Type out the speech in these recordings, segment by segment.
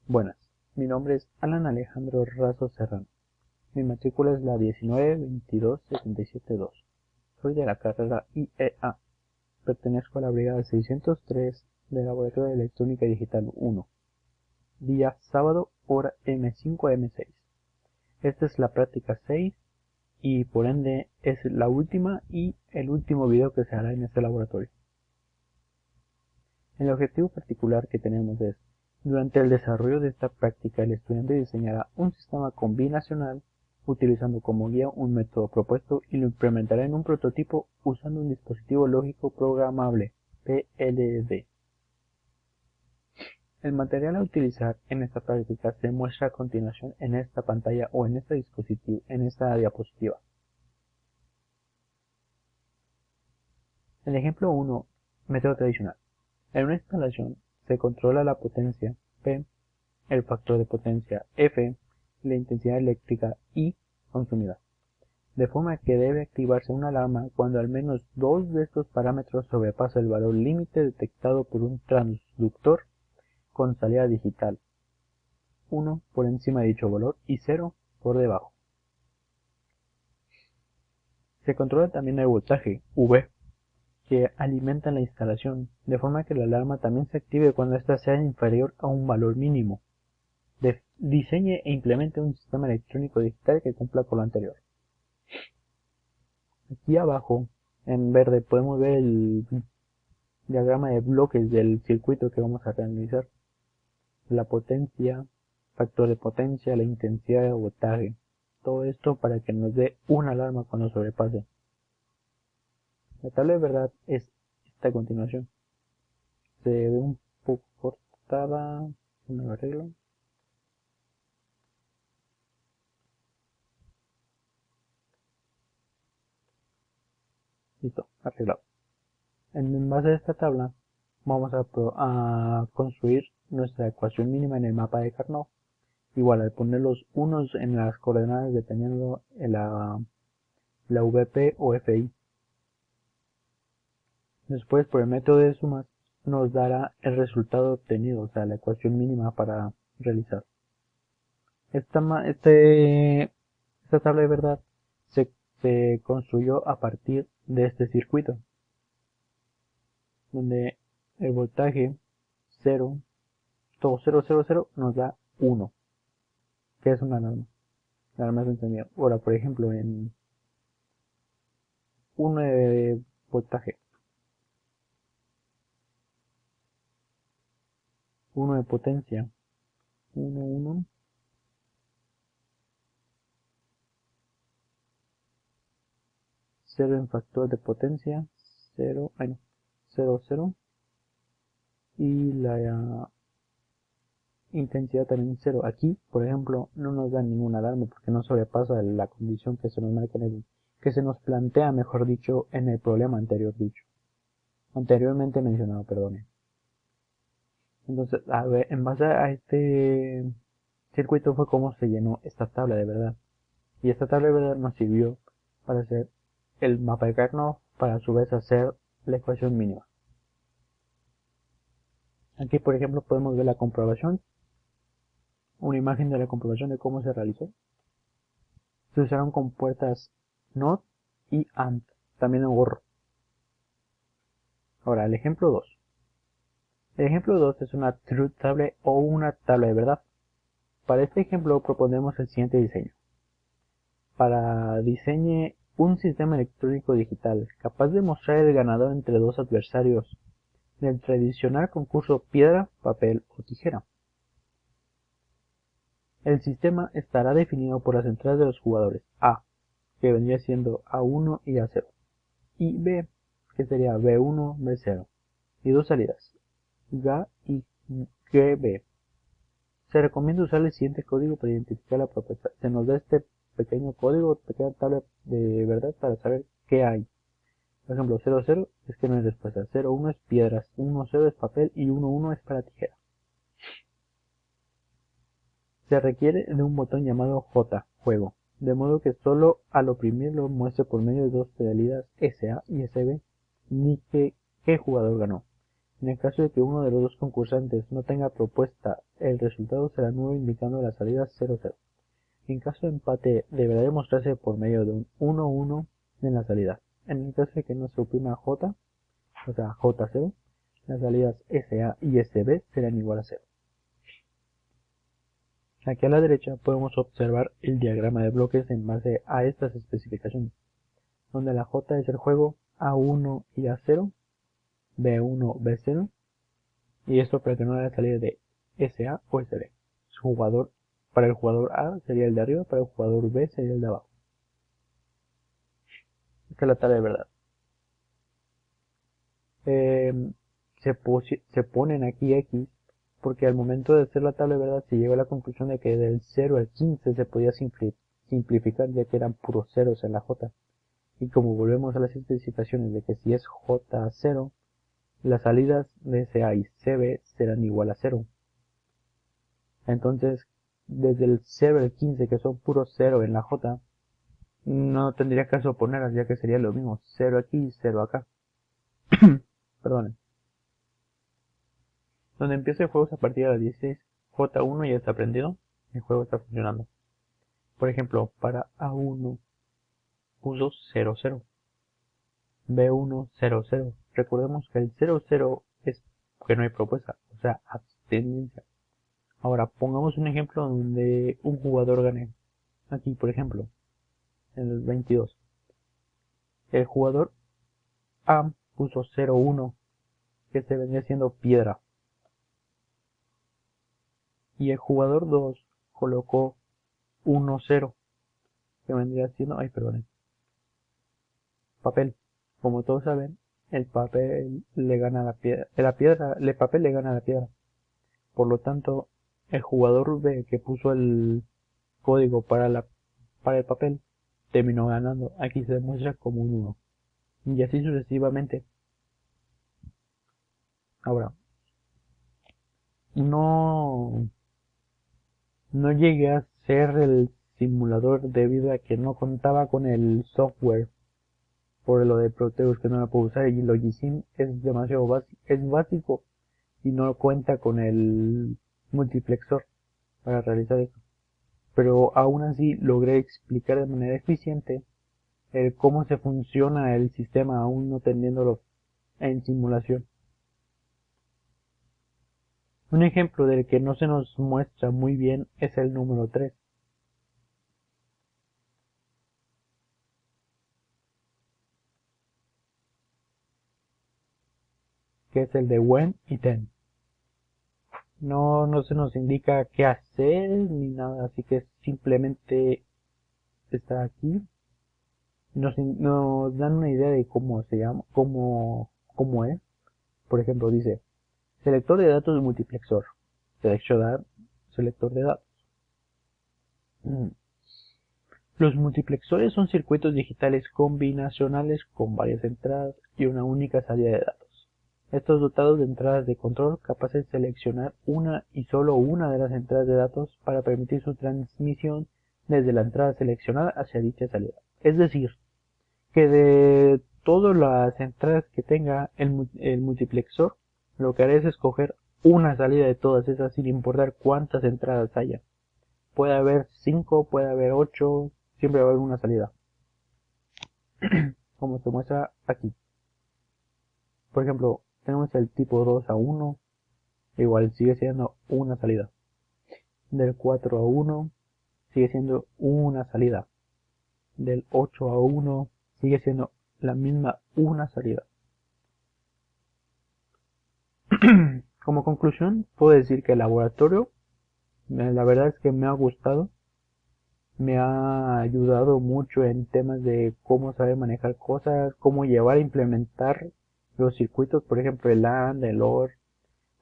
Buenas, mi nombre es Alan Alejandro Razo Serrano. Mi matrícula es la 19-22-77-2. Soy de la carrera IEA. Pertenezco a la brigada 603 del Laboratorio de Electrónica y Digital 1. Día sábado, hora M5 a M6. Esta es la práctica 6 y por ende es la última y el último video que se hará en este laboratorio. El objetivo particular que tenemos es: durante el desarrollo de esta práctica, el estudiante diseñará un sistema combinacional utilizando como guía un método propuesto y lo implementará en un prototipo usando un dispositivo lógico programable, PLD. El material a utilizar en esta práctica se muestra a continuación en esta pantalla o en este dispositivo, en esta diapositiva. El ejemplo 1, método tradicional. En una instalación se controla la potencia P, el factor de potencia F, la intensidad eléctrica I consumida, de forma que debe activarse una alarma cuando al menos dos de estos parámetros sobrepasa el valor límite detectado por un transductor con salida digital, 1 por encima de dicho valor y 0 por debajo. Se controla también el voltaje V que alimenta la instalación, de forma que la alarma también se active cuando ésta sea inferior a un valor mínimo. Diseñe e implemente un sistema electrónico digital que cumpla con lo anterior. Aquí abajo, en verde, podemos ver el diagrama de bloques del circuito que vamos a realizar. La potencia, factor de potencia, la intensidad de voltaje. Todo esto para que nos dé una alarma cuando sobrepase. La tabla de verdad es esta a continuación. Se ve un poco cortada, me lo arreglo. Listo, arreglado. En base a esta tabla vamos a construir nuestra ecuación mínima en el mapa de Carnot. Igual, al poner los unos en las coordenadas dependiendo de la VP o FI. Después, por el método de sumas, nos dará el resultado obtenido, o sea, la ecuación mínima para realizar. Esta tabla de verdad se construyó a partir de este circuito, donde el voltaje 0, todo 0, 0, 0 nos da 1, que es una alarma. La alarma es encendida. Ahora, por ejemplo, en 1 de voltaje, 1 de potencia, 1, 1, 0 en factor de potencia, 0, 0, 0, y la intensidad también 0. Aquí, por ejemplo, no nos da ninguna alarma porque no sobrepasa la condición que se nos marca que se nos plantea, mejor dicho, en el problema anteriormente mencionado, perdón. Entonces, a ver, en base a este circuito fue como se llenó esta tabla de verdad. Y esta tabla de verdad nos sirvió para hacer el mapa de Carnot, para a su vez hacer la ecuación mínima. Aquí, por ejemplo, podemos ver la comprobación, una imagen de la comprobación de cómo se realizó. Se usaron compuertas NOT y AND, también en gorro. Ahora, el ejemplo 2. El ejemplo 2 es una truth table o una tabla de verdad. Para este ejemplo proponemos el siguiente diseño. Para diseñe un sistema electrónico digital capaz de mostrar el ganador entre dos adversarios del tradicional concurso piedra, papel o tijera. El sistema estará definido por las entradas de los jugadores A, que vendría siendo A1 y A0, y B, que sería B1, B0, y dos salidas, G y GB. Se recomienda usar el siguiente código para identificar la propuesta. Se nos da este pequeño código, pequeña tabla de verdad para saber qué hay. Por ejemplo, 00 es que no hay respuesta, 01 es piedras, 10 es papel y 11 es para tijera. Se requiere de un botón llamado J, juego, de modo que solo al oprimirlo muestre por medio de dos salidas SA y SB ni qué jugador ganó. En el caso de que uno de los dos concursantes no tenga propuesta, el resultado será nulo indicando la salida 00. En caso de empate, deberá demostrarse por medio de un 1-1 en la salida. En el caso de que no se oprima J, o sea J0, las salidas SA y SB serán igual a 0. Aquí a la derecha podemos observar el diagrama de bloques en base a estas especificaciones, donde la J es el juego A1 y A0, B1, B0, y esto para que no haya salida de SA o SB. Para el jugador A sería el de arriba, para el jugador B sería el de abajo. Esta es la tabla de verdad. Se ponen aquí X porque al momento de hacer la tabla de verdad se llegó a la conclusión de que del 0 al 15 se podía simplificar ya que eran puros ceros en la J. Y como volvemos a las especificaciones de que si es J0, las salidas de SA y CB serán igual a 0. Entonces, desde el 0 al 15, que son puros 0 en la J, no tendría caso ponerlas, ya que sería lo mismo, 0 aquí y 0 acá. Perdonen. Donde empieza el juego es a partir de las 16. J1 ya está prendido, el juego está funcionando. Por ejemplo, para A1 puso 00, B1 00. Recordemos que el 00 es que no hay propuesta, o sea, abstenencia. Ahora, pongamos un ejemplo donde un jugador gane. Aquí, por ejemplo, en el 22. El jugador A puso 01, que se vendría siendo piedra. Y el jugador 2 colocó 10, que vendría siendo, papel. Como todos saben, el papel le gana a el papel le gana a la piedra. Por lo tanto, el jugador B que puso el código para el papel terminó ganando. Aquí se demuestra como un 1. Y así sucesivamente. Ahora, no llegué a hacer el simulador debido a que no contaba con el software por lo de Proteus que no lo puedo usar, y Logisim es demasiado básico y no cuenta con el multiplexor para realizar esto. Pero aún así logré explicar de manera eficiente el cómo se funciona el sistema aún no teniéndolo en simulación. Un ejemplo del que no se nos muestra muy bien es el número 3. Que es el de when y then. No se nos indica qué hacer ni nada, así que simplemente está aquí. Nos dan una idea de cómo se llama, cómo es. Por ejemplo, dice selector de datos de multiplexor. Selector de datos. Los multiplexores son circuitos digitales combinacionales con varias entradas y una única salida de datos. Estos dotados de entradas de control capaces de seleccionar una y solo una de las entradas de datos para permitir su transmisión desde la entrada seleccionada hacia dicha salida. Es decir, que de todas las entradas que tenga el multiplexor, lo que haré es escoger una salida de todas esas sin importar cuántas entradas haya. Puede haber 5, puede haber 8, siempre va a haber una salida. Como se muestra aquí. Por ejemplo, tenemos el tipo 2-1, igual sigue siendo una salida. Del 4-1 sigue siendo una salida. Del 8-1 sigue siendo la misma una salida. Como conclusión, puedo decir que el laboratorio, la verdad es que me ha gustado, me ha ayudado mucho en temas de cómo saber manejar cosas, cómo llevar a implementar los circuitos, por ejemplo el AND, el OR,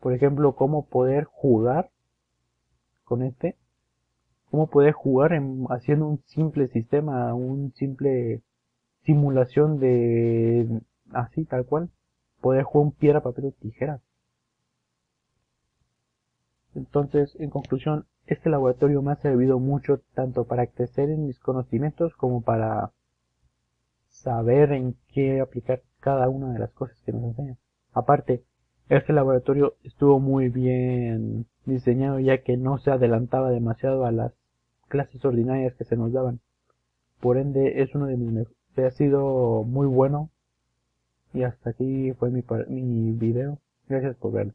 por ejemplo cómo poder jugar con cómo poder jugar haciendo un simple sistema, un simple simulación de así tal cual, poder jugar un piedra, papel o tijera. Entonces, en conclusión, este laboratorio me ha servido mucho tanto para crecer en mis conocimientos como para saber en qué aplicar cada una de las cosas que nos enseñan. Aparte, Este laboratorio estuvo muy bien diseñado ya que no se adelantaba demasiado a las clases ordinarias que se nos daban. Por ende es uno de mis mejores, ha sido muy bueno y hasta aquí fue mi video. Gracias por verlo.